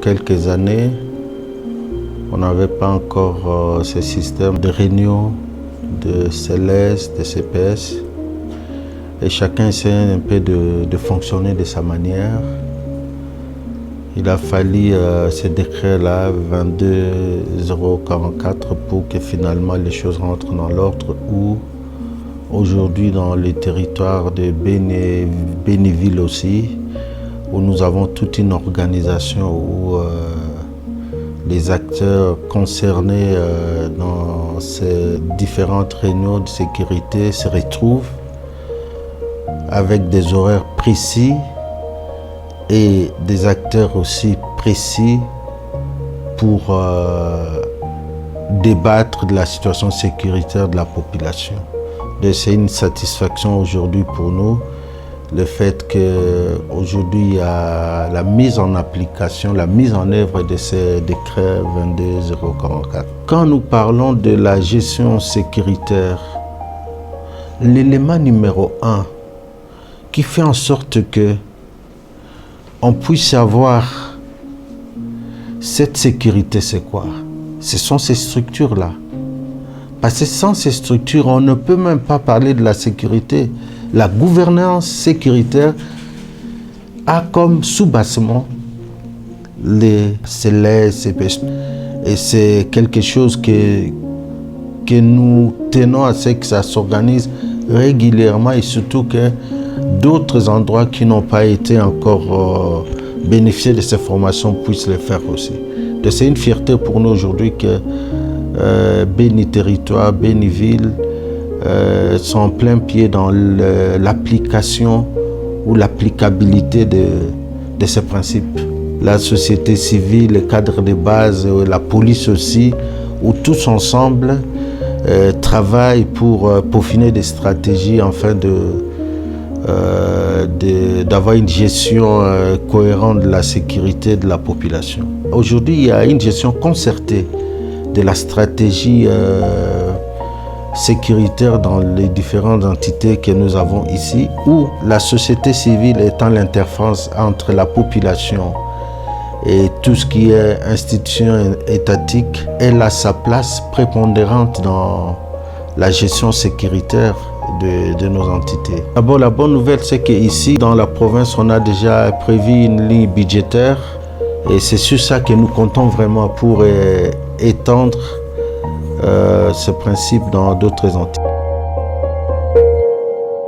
quelques années, on n'avait pas encore ce système de réunion, de CLS, de CPS. Et chacun essayait un peu de fonctionner de sa manière. Il a fallu ce décret-là, 22044, pour que finalement les choses rentrent dans l'ordre, où aujourd'hui dans les territoires de Bénéville aussi, où nous avons toute une organisation où les acteurs concernés dans ces différentes réunions de sécurité se retrouvent avec des horaires précis et des acteurs aussi précis pour débattre de la situation sécuritaire de la population. C'est une satisfaction aujourd'hui pour nous, le fait qu'aujourd'hui il y a la mise en application, la mise en œuvre de ces décrets 22044. Quand nous parlons de la gestion sécuritaire, l'élément numéro 1 qui fait en sorte que on puisse avoir cette sécurité, c'est quoi? Ce sont ces structures-là. Parce que sans ces structures, on ne peut même pas parler de la sécurité. La gouvernance sécuritaire a comme sous-bassement les CLS, CPS. Et c'est quelque chose que nous tenons à ce que ça s'organise régulièrement et surtout que d'autres endroits qui n'ont pas été encore bénéficiés de ces formations puissent le faire aussi. C'est une fierté pour nous aujourd'hui que Béni Territoire, Béniville sont en plein pied dans l'application ou l'applicabilité de ces principes. La société civile, les cadres de base, la police aussi, où tous ensemble travaillent pour peaufiner des stratégies afin d'avoir une gestion cohérente de la sécurité de la population. Aujourd'hui, il y a une gestion concertée de la stratégie sécuritaire dans les différentes entités que nous avons ici, où la société civile étant l'interface entre la population et tout ce qui est institution étatique, elle a sa place prépondérante dans la gestion sécuritaire de nos entités. D'abord, la bonne nouvelle, c'est qu'ici, dans la province, on a déjà prévu une ligne budgétaire et c'est sur ça que nous comptons vraiment pour étendre ce principe dans d'autres entités.